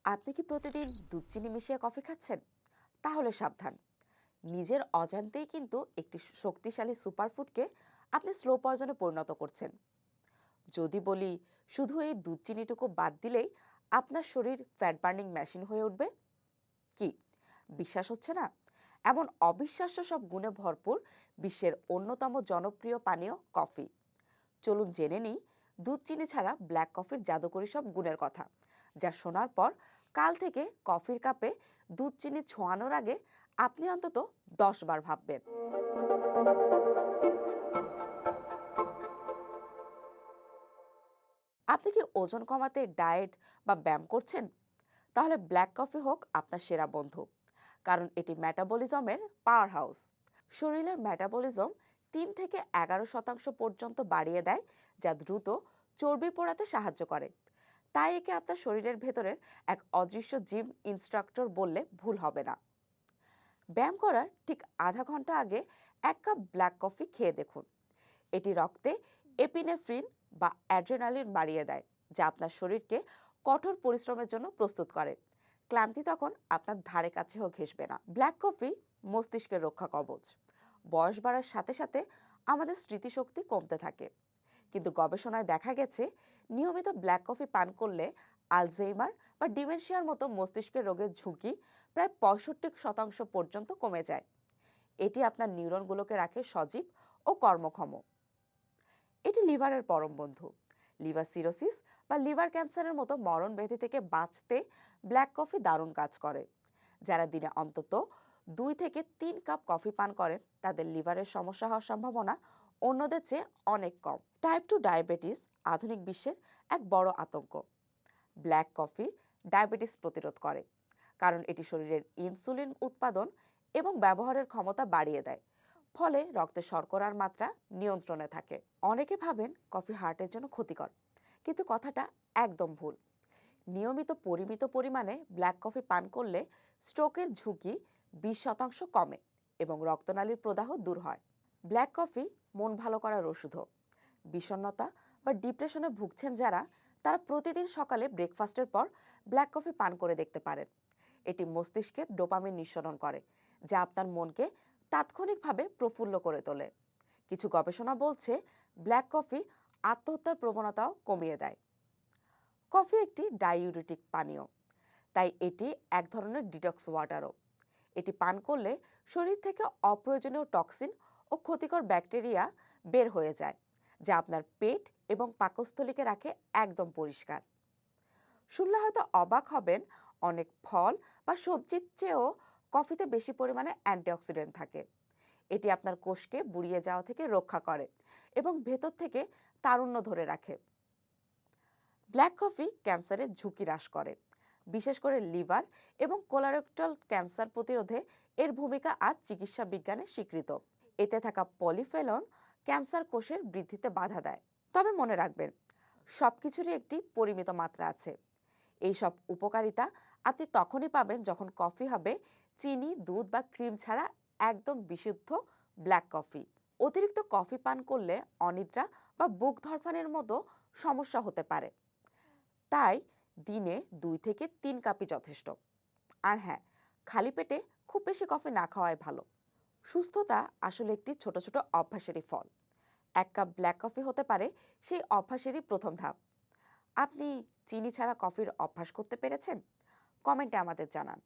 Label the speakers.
Speaker 1: আপনি কি প্রতিদিন দুধ চিনি মিশিয়ে কফি খাচ্ছেন? তাহলে সাবধান। নিজের অজান্তেই কিন্তু একটি শক্তিশালী সুপারফুডকে আপনি স্লো পয়জনে পরিণত করছেন। যদি বলি শুধু এই দুধ চিনিটুকু বাদ দিলেই আপনার শরীর ফ্যাট বার্নিং মেশিন হয়ে উঠবে, কি বিশ্বাস হচ্ছে না? এমন অবিশ্বাস্য সব গুণে ভরপুর বিশ্বের অন্যতম জনপ্রিয় পানীয় কফি। চলুন জেনে নিই দুধ চিনি ছাড়া ব্ল্যাক কফির জাদুকরী সব গুণের কথা, যা শোনার পর কাল থেকে কফির কাপে দুধ চিনি ছোঁয়ানোর আগে আপনি অন্তত 10 বার ভাববেন। আপনি কি ওজন কমাতে ডায়েট বা ব্যায়াম করছেন? তাহলে ব্ল্যাক কফি হোক আপনার সেরা বন্ধু, কারণ এটি মেটাবলিজমের পাওয়ার হাউস। শরীরের মেটাবলিজম 3 থেকে 11% পর্যন্ত বাড়িয়ে দেয়, যা দ্রুত চর্বি পোড়াতে সাহায্য করে। তাই একে আপনার শরীরের ভেতরের এক অদৃশ্য জিম ইনস্ট্রাক্টর বললে ভুল হবে না। ব্যায়াম করার ঠিক আধা ঘন্টা আগে 1 কাপ ব্ল্যাক কফি খেয়ে দেখুন। এটি রক্তে এপিনেফ্রিন বা অ্যাড্রেনালিন বাড়িয়ে দেয়, যা আপনার শরীরকে কঠোর পরিশ্রমের জন্য প্রস্তুত করে। ক্লান্তি তখন আপনার ধারে কাছেও ঘেঁষবে না। ব্ল্যাক কফি মস্তিষ্কের রক্ষা কবচ। বয়স বাড়ার সাথে সাথে আমাদের স্মৃতিশক্তি কমতে থাকে, কিন্তু গবেষণায় দেখা গেছে নিয়মিত ব্ল্যাক কফি পান করলে আলঝেইমার বা ডিমেনশিয়ার মতো মস্তিষ্কের রোগের ঝুঁকি প্রায় 65% পর্যন্ত কমে যায়। এটি আপনার নিউরনগুলোকে রাখে সজীব ও কর্মক্ষম। এটি লিভারের পরম বন্ধু। লিভার সিরোসিস বা লিভার ক্যান্সারের মতো মরণ ব্যাধি থেকে বাঁচতে ব্ল্যাক কফি দারুণ কাজ করে। যারা দিনে অন্তত 2 থেকে 3 কাপ কফি পান করেন তাদের লিভারের সমস্যা হওয়ার সম্ভাবনা অন্যদের চেয়ে অনেক কম। টাইপ 2 ডায়াবেটিস আধুনিক বিশ্বের এক বড় আতঙ্ক। ব্ল্যাক কফি ডায়াবেটিস প্রতিরোধ করে, কারণ এটি শরীরের ইনসুলিন উৎপাদন এবং ব্যবহারের ক্ষমতা বাড়িয়ে দেয়। ফলে রক্তে শর্করার মাত্রা নিয়ন্ত্রণে থাকে। অনেকে ভাবেন কফি হার্টের জন্য ক্ষতিকর, কিন্তু কথাটা একদম ভুল। নিয়মিত পরিমিত পরিমাণে ব্ল্যাক কফি পান করলে স্ট্রোকের ঝুঁকি 20% কমে এবং রক্তনালীর প্রদাহ দূর হয়। ব্ল্যাক কফি মন ভালো করার ওষুধও। বিষণ্ণতা বা ডিপ্রেশনে ভুগছেন যারা, তারা প্রতিদিন সকালে ব্রেকফাস্টের পর ব্ল্যাক কফি পান করে দেখতে পারেন। এটি মস্তিষ্কে ডোপামিন নিঃসরণ করে, যা আপনার মনকে তাৎক্ষণিকভাবে প্রফুল্ল করে তোলে। কিছু গবেষণা বলছে ব্ল্যাক কফি আত্মহত্যার প্রবণতাও কমিয়ে দেয়। কফি একটি ডাইউরেটিক পানীয়, তাই এটি এক ধরনের ডিটক্স ওয়াটারও। এটি পান করলে শরীর থেকে অপ্রয়োজনীয় টক্সিন ও ক্ষতিকর ব্যাকটেরিয়া বের হয়ে যায়, যা আপনার পেট এবং পাকস্থলীকে রাখে একদম পরিষ্কার। শুনলে হয়তো অবাক হবেন, অনেক ফল বা সবজির চেয়েও কফিতে বেশি পরিমাণে অ্যান্টিঅক্সিডেন্ট থাকে। এটি আপনার কোষকে বুড়িয়ে যাওয়া থেকে রক্ষা করে এবং ভেতর থেকে তারুণ্য ধরে রাখে। ব্ল্যাক কফি ক্যান্সারের ঝুঁকি হ্রাস করে, বিশেষ করে লিভার এবং কোলারেক্টাল ক্যান্সার প্রতিরোধে এর ভূমিকা আজ চিকিৎসা বিজ্ঞানে স্বীকৃত। এতে থাকা পলিফেনল ক্যান্সার কোষের বৃদ্ধিতে বাধা দেয়। তবে মনে রাখবেন, সবকিছুরই একটি পরিমিত মাত্রা আছে। এই সব উপকারিতা আপনি তখনই পাবেন যখন কফি হবে চিনি, দুধ বা ক্রিম ছাড়া একদম বিশুদ্ধ ব্ল্যাক কফি। অতিরিক্ত কফি পান করলে অনিদ্রা বা বুক ধড়ফানের মতো সমস্যা হতে পারে। তাই দিনে 2 থেকে 3 কাপই যথেষ্ট। আর হ্যাঁ, খালি পেটে খুব বেশি কফি না খাওয়াই ভালো। সুস্থতা আসলে একটি ছোট ছোট অভ্যাসেরই ফল। 1 কাপ ব্ল্যাক কফি হতে পারে সেই অভ্যাসেরই প্রথম ধাপ। আপনি চিনি ছাড়া কফির অভ্যাস করতে পেরেছেন? কমেন্টে আমাদের জানান।